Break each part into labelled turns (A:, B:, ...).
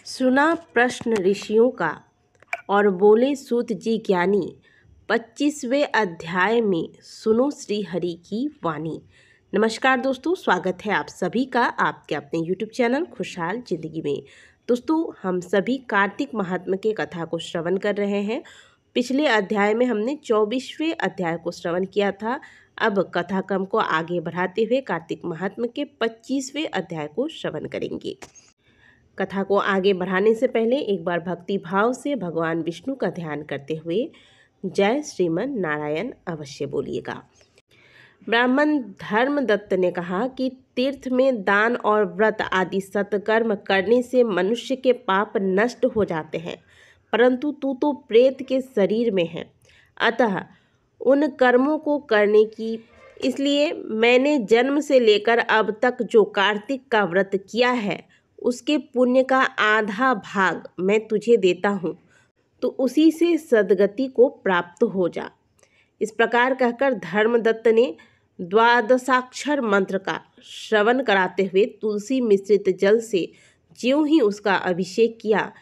A: सुना प्रश्न ऋषियों का और बोले सूत जी ज्ञानी। 25वें अध्याय में सुनो श्री हरि की वाणी। नमस्कार दोस्तों, स्वागत है आप सभी का आपके अपने YouTube चैनल खुशहाल जिंदगी में। दोस्तों, हम सभी कार्तिक महात्म्य के कथा को श्रवण कर रहे हैं। पिछले अध्याय में हमने 24वें अध्याय को श्रवण किया था। अब कथा क्रम को आगे बढ़ाते हुए कार्तिक महात्म्य के 25वें अध्याय को श्रवण करेंगे। कथा को आगे बढ़ाने से पहले एक बार भक्ति भाव से भगवान विष्णु का ध्यान करते हुए जय श्रीमन नारायण अवश्य बोलिएगा। ब्राह्मण धर्मदत्त ने कहा कि तीर्थ में दान और व्रत आदि सत्कर्म करने से मनुष्य के पाप नष्ट हो जाते हैं, परंतु तू तो प्रेत के शरीर में है, अतः उन कर्मों को करने की इसलिए मैंने जन्म से लेकर अब तक जो कार्तिक का व्रत किया है उसके पुण्य का आधा भाग मैं तुझे देता हूँ, तो उसी से सद्गति को प्राप्त हो जा। इस प्रकार कहकर धर्मदत्त ने द्वादशाक्षर मंत्र का श्रवण कराते हुए तुलसी मिश्रित जल से ज्यों ही उसका अभिषेक किया,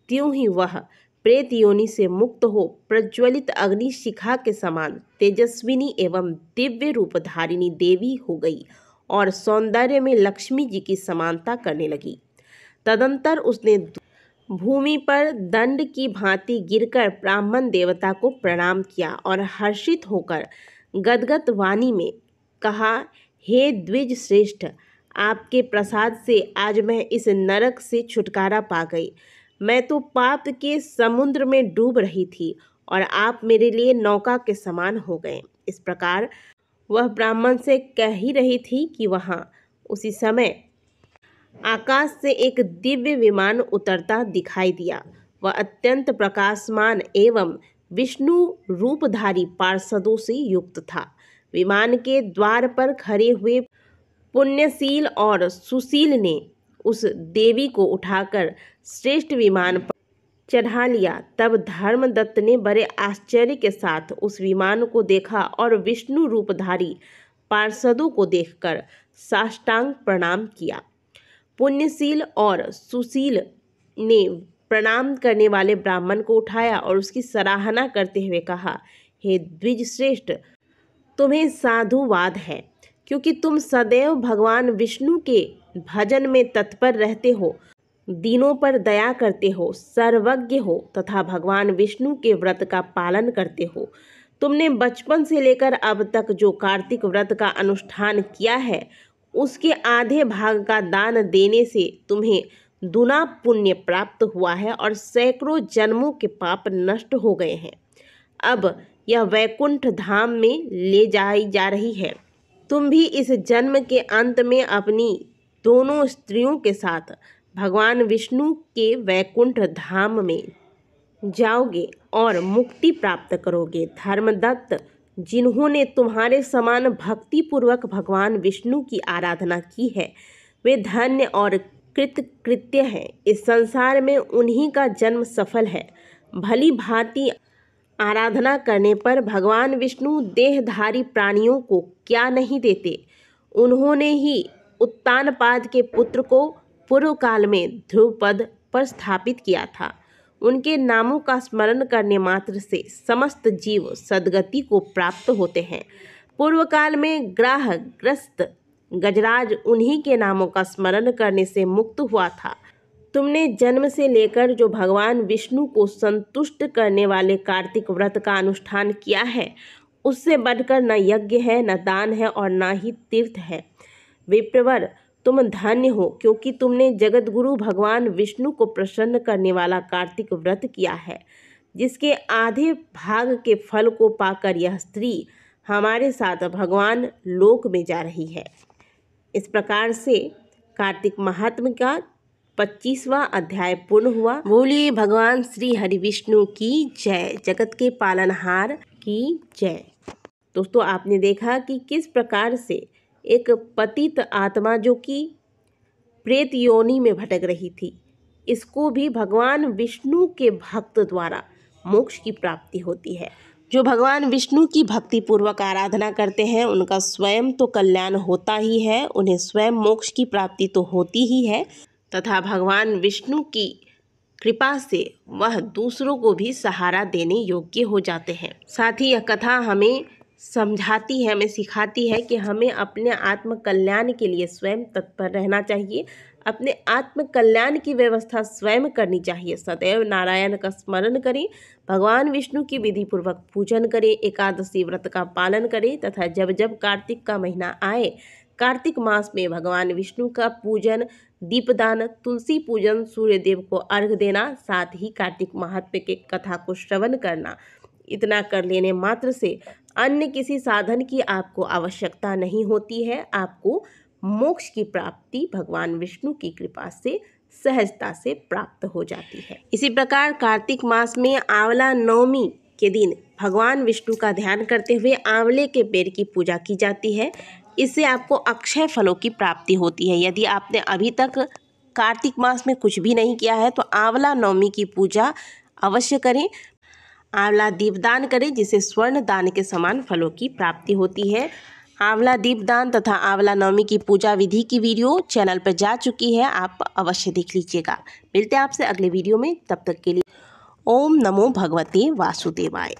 A: त्यों ही वह प्रेत योनि से मुक्त हो प्रज्वलित अग्नि शिखा के समान तेजस्विनी एवं दिव्य रूपधारिणी देवी हो गई और सौंदर्य में लक्ष्मी जी की समानता करने लगी। तदंतर उसने भूमि पर दंड की भांति गिरकर ब्राह्मण देवता को प्रणाम किया और हर्षित होकर गदगद वाणी में कहा, हे द्विज श्रेष्ठ, आपके प्रसाद से आज मैं इस नरक से छुटकारा पा गई। मैं तो पाप के समुद्र में डूब रही थी और आप मेरे लिए नौका के समान हो गए। इस प्रकार वह ब्राह्मण से कह ही रही थी कि वहाँ उसी समय आकाश से एक दिव्य विमान उतरता दिखाई दिया। वह अत्यंत प्रकाशमान एवं विष्णु रूपधारी पार्षदों से युक्त था। विमान के द्वार पर खड़े हुए पुण्यशील और सुशील ने उस देवी को उठाकर श्रेष्ठ विमान पर चढ़ा लिया। तब धर्मदत्त ने बड़े आश्चर्य के साथ उस विमान को देखा और विष्णु रूपधारी पार्षदों को देखकर साष्टांग प्रणाम किया। पुण्यशील और सुशील ने प्रणाम करने वाले ब्राह्मण को उठाया और उसकी सराहना करते हुए कहा, हे द्विज श्रेष्ठ, तुम्हें साधुवाद है, क्योंकि तुम सदैव भगवान विष्णु के भजन में तत्पर रहते हो, दीनों पर दया करते हो, सर्वज्ञ हो तथा भगवान विष्णु के व्रत का पालन करते हो। तुमने बचपन से लेकर अब तक जो कार्तिक व्रत का अनुष्ठान किया है उसके आधे भाग का दान देने से तुम्हें दुना पुण्य प्राप्त हुआ है और सैकड़ों जन्मों के पाप नष्ट हो गए हैं। अब यह वैकुंठ धाम में ले जाई जा रही है। तुम भी इस जन्म के अंत में अपनी दोनों स्त्रियों के साथ भगवान विष्णु के वैकुंठ धाम में जाओगे और मुक्ति प्राप्त करोगे। धर्मदत्त, जिन्होंने तुम्हारे समान भक्ति पूर्वक भगवान विष्णु की आराधना की है वे धन्य और कृतकृत्य हैं। इस संसार में उन्हीं का जन्म सफल है। भली भांति आराधना करने पर भगवान विष्णु देहधारी प्राणियों को क्या नहीं देते। उन्होंने ही उत्तानपाद के पुत्र को पूर्व काल में ध्रुवपद पर स्थापित किया था। उनके नामों का स्मरण करने मात्र से समस्त जीव सद्गति को प्राप्त होते हैं। पूर्व काल में ग्रस्त गजराज उन्हीं के नामों का स्मरण करने से मुक्त हुआ था। तुमने जन्म से लेकर जो भगवान विष्णु को संतुष्ट करने वाले कार्तिक व्रत का अनुष्ठान किया है उससे बढ़कर न यज्ञ है, न दान है और न ही तीर्थ है। विप्रवर, तुम धन्य हो, क्योंकि तुमने जगत गुरु भगवान विष्णु को प्रसन्न करने वाला कार्तिक व्रत किया है, जिसके आधे भाग के फल को पाकर यह स्त्री हमारे साथ भगवान लोक में जा रही है। इस प्रकार से कार्तिक महात्म्य का 25वां अध्याय पूर्ण हुआ। बोलिए भगवान श्री हरि विष्णु की जय, जगत के पालनहार की जय। दोस्तों, आपने देखा कि किस प्रकार से एक पतित आत्मा जो कि प्रेत योनि में भटक रही थी, इसको भी भगवान विष्णु के भक्त द्वारा मोक्ष की प्राप्ति होती है। जो भगवान विष्णु की भक्ति पूर्वक आराधना करते हैं उनका स्वयं तो कल्याण होता ही है, उन्हें स्वयं मोक्ष की प्राप्ति तो होती ही है, तथा भगवान विष्णु की कृपा से वह दूसरों को भी सहारा देने योग्य हो जाते हैं। साथ ही यह कथा हमें समझाती है, हमें सिखाती है कि हमें अपने आत्म कल्याण के लिए स्वयं तत्पर रहना चाहिए, अपने आत्म कल्याण की व्यवस्था स्वयं करनी चाहिए। सदैव नारायण का स्मरण करें, भगवान विष्णु की विधि पूर्वक पूजन करें, एकादशी व्रत का पालन करें तथा जब जब कार्तिक का महीना आए, कार्तिक मास में भगवान विष्णु का पूजन, दीपदान, तुलसी पूजन, सूर्य देव को अर्घ्य देना, साथ ही कार्तिक महात्म्य के कथा को श्रवण करना। इतना कर लेने मात्र से अन्य किसी साधन की आपको आवश्यकता नहीं होती है। आपको मोक्ष की प्राप्ति भगवान विष्णु की कृपा से सहजता से प्राप्त हो जाती है। इसी प्रकार कार्तिक मास में आंवला नवमी के दिन भगवान विष्णु का ध्यान करते हुए आंवले के पेड़ की पूजा की जाती है। इससे आपको अक्षय फलों की प्राप्ति होती है। यदि आपने अभी तक कार्तिक मास में कुछ भी नहीं किया है तो आंवला नवमी की पूजा अवश्य करें। आंवला दीपदान करें, जिसे स्वर्ण दान के समान फलों की प्राप्ति होती है। आंवला दीपदान तथा आंवला नवमी की पूजा विधि की वीडियो चैनल पर जा चुकी है, आप अवश्य देख लीजिएगा। मिलते हैं आपसे अगले वीडियो में, तब तक के लिए ओम नमो भगवते वासुदेवाय।